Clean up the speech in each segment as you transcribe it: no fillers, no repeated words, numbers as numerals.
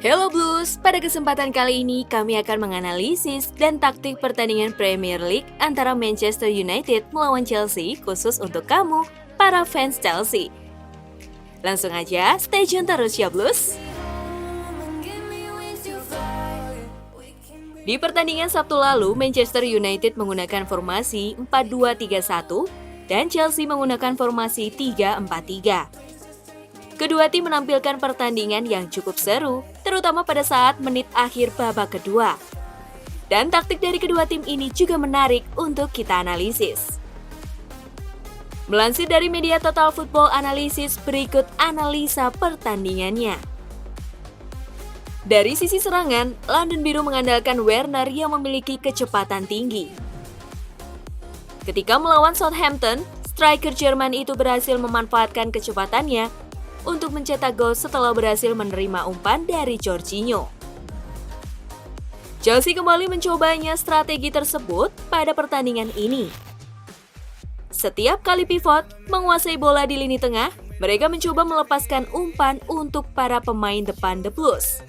Hello Blues, pada kesempatan kali ini kami akan menganalisis dan taktik pertandingan Premier League antara Manchester United melawan Chelsea khusus untuk kamu, para fans Chelsea. Langsung aja, stay tune terus ya Blues! Di pertandingan Sabtu lalu, Manchester United menggunakan formasi 4-2-3-1 dan Chelsea menggunakan formasi 3-4-3. Kedua tim menampilkan pertandingan yang cukup seru, terutama pada saat menit akhir babak kedua. Dan taktik dari kedua tim ini juga menarik untuk kita analisis. Melansir dari media Total Football Analysis, berikut analisa pertandingannya. Dari sisi serangan, London Biru mengandalkan Werner yang memiliki kecepatan tinggi. Ketika melawan Southampton, striker Jerman itu berhasil memanfaatkan kecepatannya untuk mencetak gol setelah berhasil menerima umpan dari Jorginho. Chelsea kembali mencobanya strategi tersebut pada pertandingan ini. Setiap kali pivot, menguasai bola di lini tengah, mereka mencoba melepaskan umpan untuk para pemain depan The Blues.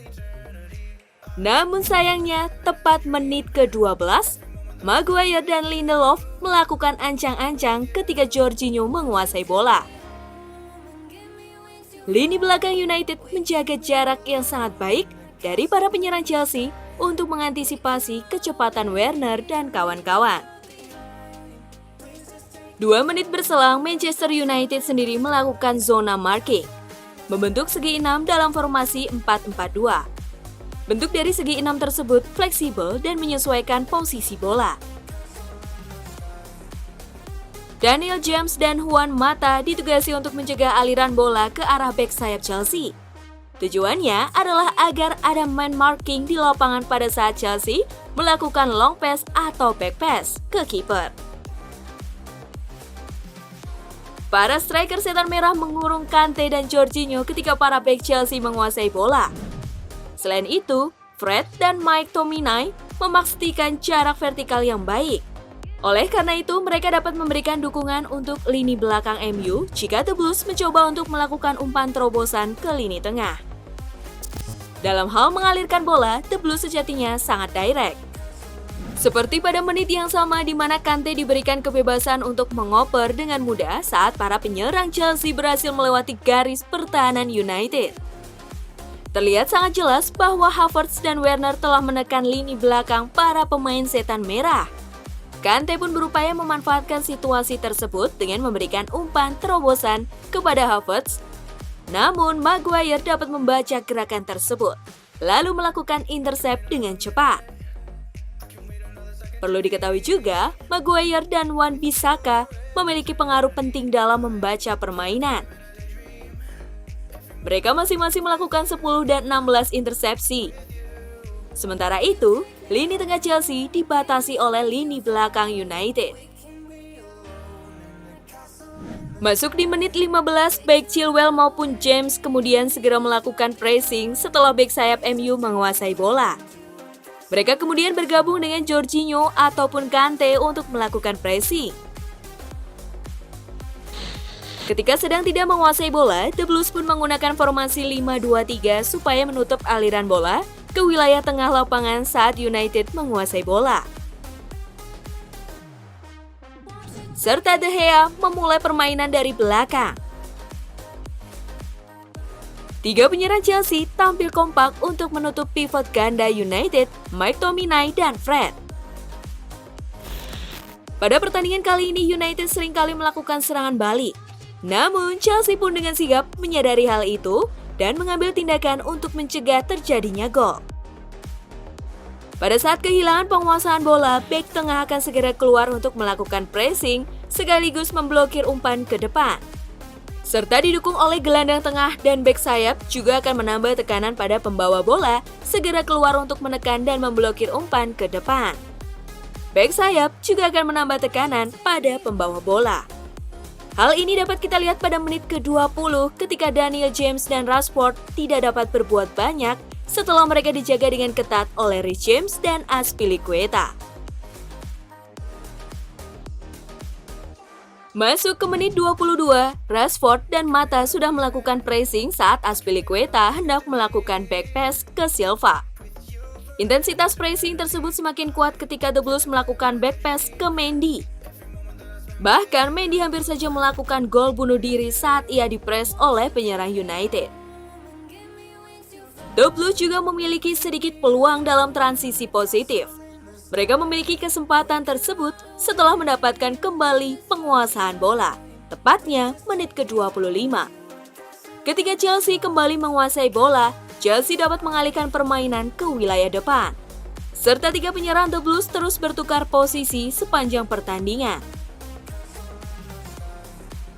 Namun sayangnya, tepat menit ke-12, Maguire dan Lindelof melakukan ancang-ancang ketika Jorginho menguasai bola. Lini belakang United menjaga jarak yang sangat baik dari para penyerang Chelsea untuk mengantisipasi kecepatan Werner dan kawan-kawan. 2 menit berselang, Manchester United sendiri melakukan zona marking, membentuk segi 6 dalam formasi 4-4-2. Bentuk dari segi 6 tersebut fleksibel dan menyesuaikan posisi bola. Daniel James dan Juan Mata ditugasi untuk mencegah aliran bola ke arah bek sayap Chelsea. Tujuannya adalah agar ada man marking di lapangan pada saat Chelsea melakukan long pass atau back pass ke kiper. Para striker setan merah mengurung Kante dan Jorginho ketika para bek Chelsea menguasai bola. Selain itu, Fred dan McTominay memastikan jarak vertikal yang baik. Oleh karena itu, mereka dapat memberikan dukungan untuk lini belakang MU jika The Blues mencoba untuk melakukan umpan terobosan ke lini tengah. Dalam hal mengalirkan bola, The Blues sejatinya sangat direct. Seperti pada menit yang sama di mana Kante diberikan kebebasan untuk mengoper dengan mudah saat para penyerang Chelsea berhasil melewati garis pertahanan United. Terlihat sangat jelas bahwa Havertz dan Werner telah menekan lini belakang para pemain setan merah. Kante pun berupaya memanfaatkan situasi tersebut dengan memberikan umpan terobosan kepada Havertz. Namun, Maguire dapat membaca gerakan tersebut, lalu melakukan intercept dengan cepat. Perlu diketahui juga, Maguire dan Wan-Bissaka memiliki pengaruh penting dalam membaca permainan. Mereka masing-masing melakukan 10 dan 16 intersepsi. Sementara itu, lini tengah Chelsea dibatasi oleh lini belakang United. Masuk di menit 15, baik Chilwell maupun James kemudian segera melakukan pressing setelah bek sayap MU menguasai bola. Mereka kemudian bergabung dengan Jorginho ataupun Kante untuk melakukan pressing. Ketika sedang tidak menguasai bola, The Blues pun menggunakan formasi 5-2-3 supaya menutup aliran bola ke wilayah tengah lapangan saat United menguasai bola. Serta De Gea memulai permainan dari belakang. 3 penyerang Chelsea tampil kompak untuk menutup pivot ganda United, McTominay dan Fred. Pada pertandingan kali ini United seringkali melakukan serangan balik. Namun Chelsea pun dengan sigap menyadari hal itu dan mengambil tindakan untuk mencegah terjadinya gol. Pada saat kehilangan penguasaan bola, bek tengah akan segera keluar untuk melakukan pressing sekaligus memblokir umpan ke depan. Serta didukung oleh gelandang tengah dan bek sayap juga akan menambah tekanan pada pembawa bola segera keluar untuk menekan dan memblokir umpan ke depan. Bek sayap juga akan menambah tekanan pada pembawa bola. Hal ini dapat kita lihat pada menit ke-20 ketika Daniel James dan Rashford tidak dapat berbuat banyak setelah mereka dijaga dengan ketat oleh Reece James dan Azpilicueta. Masuk ke menit 22, Rashford dan Mata sudah melakukan pressing saat Azpilicueta hendak melakukan back pass ke Silva. Intensitas pressing tersebut semakin kuat ketika The Blues melakukan back pass ke Mendy. Bahkan Mendy hampir saja melakukan gol bunuh diri saat ia dipres oleh penyerang United. The Blues juga memiliki sedikit peluang dalam transisi positif. Mereka memiliki kesempatan tersebut setelah mendapatkan kembali penguasaan bola, tepatnya menit ke-25. Ketika Chelsea kembali menguasai bola, Chelsea dapat mengalihkan permainan ke wilayah depan. Serta tiga penyerang The Blues terus bertukar posisi sepanjang pertandingan.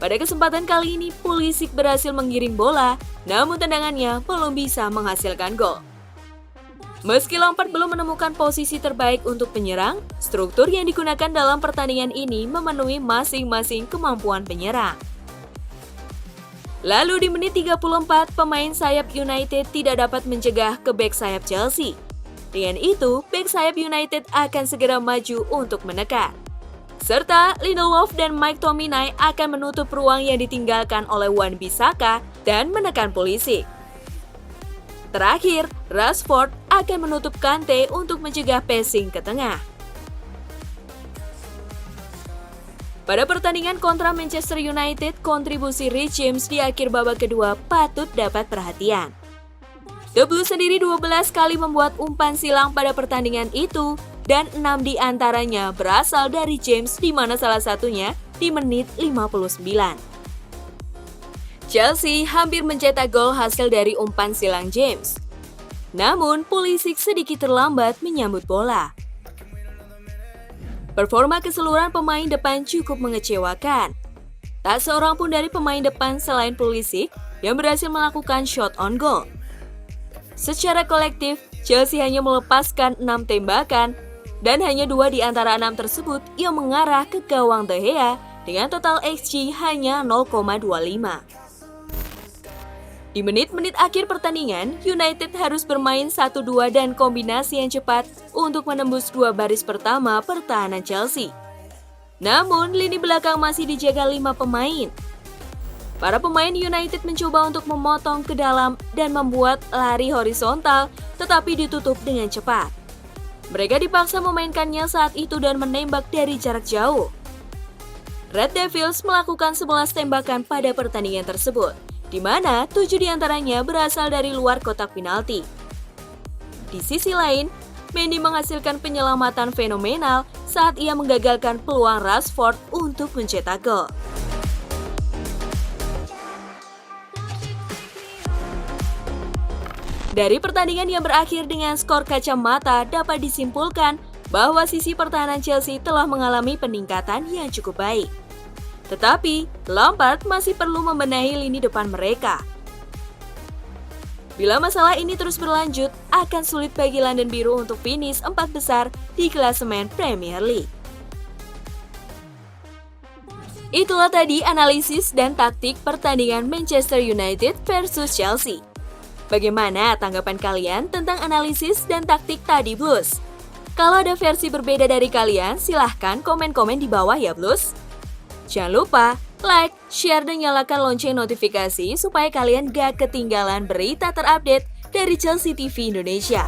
Pada kesempatan kali ini, Pulisic berhasil menggiring bola, namun tendangannya belum bisa menghasilkan gol. Meski Lampard belum menemukan posisi terbaik untuk penyerang, struktur yang digunakan dalam pertandingan ini memenuhi masing-masing kemampuan penyerang. Lalu di menit 34, pemain sayap United tidak dapat mencegah ke bek sayap Chelsea. Dengan itu, bek sayap United akan segera maju untuk menekan. Serta Lindelof dan McTominay akan menutup ruang yang ditinggalkan oleh Wan-Bissaka dan menekan Pulisic. Terakhir, Rashford akan menutup Kante untuk mencegah passing ke tengah. Pada pertandingan kontra Manchester United, kontribusi Reece James di akhir babak kedua patut dapat perhatian. The Blues sendiri 12 kali membuat umpan silang pada pertandingan itu, dan 6 di antaranya berasal dari James, di mana salah satunya di menit 59. Chelsea hampir mencetak gol hasil dari umpan silang James. Namun, Pulisic sedikit terlambat menyambut bola. Performa keseluruhan pemain depan cukup mengecewakan. Tak seorang pun dari pemain depan selain Pulisic yang berhasil melakukan shot on goal. Secara kolektif, Chelsea hanya melepaskan 6 tembakan, dan hanya 2 di antara 6 tersebut yang mengarah ke gawang De Gea dengan total XG hanya 0,25. Di menit-menit akhir pertandingan, United harus bermain 1-2 dan kombinasi yang cepat untuk menembus 2 baris pertama pertahanan Chelsea. Namun, lini belakang masih dijaga 5 pemain. Para pemain United mencoba untuk memotong ke dalam dan membuat lari horizontal, tetapi ditutup dengan cepat. Mereka dipaksa memainkannya saat itu dan menembak dari jarak jauh. Red Devils melakukan 11 tembakan pada pertandingan tersebut, di mana 7 diantaranya berasal dari luar kotak penalti. Di sisi lain, Mendy menghasilkan penyelamatan fenomenal saat ia menggagalkan peluang Rashford untuk mencetak gol. Dari pertandingan yang berakhir dengan skor kacamata dapat disimpulkan bahwa sisi pertahanan Chelsea telah mengalami peningkatan yang cukup baik. Tetapi, Lampard masih perlu membenahi lini depan mereka. Bila masalah ini terus berlanjut, akan sulit bagi London Biru untuk finish 4 besar di klasemen Premier League. Itulah tadi analisis dan taktik pertandingan Manchester United versus Chelsea. Bagaimana tanggapan kalian tentang analisis dan taktik tadi, Blues? Kalau ada versi berbeda dari kalian, silahkan komen-komen di bawah ya, Blues. Jangan lupa like, share, dan nyalakan lonceng notifikasi supaya kalian gak ketinggalan berita terupdate dari Chelsea TV Indonesia.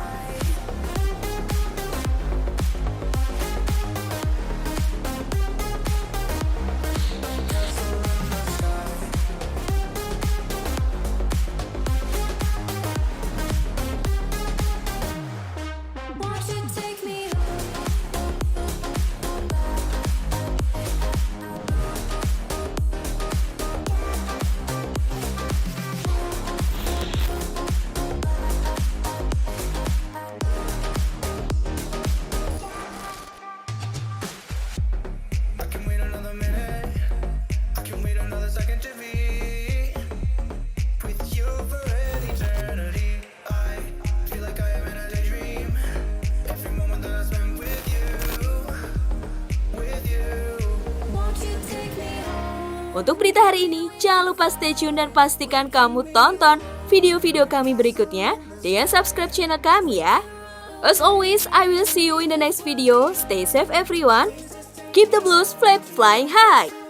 Untuk berita hari ini, jangan lupa stay tune dan pastikan kamu tonton video-video kami berikutnya dengan subscribe channel kami ya. As always, I will see you in the next video. Stay safe everyone. Keep the blues flag flying high.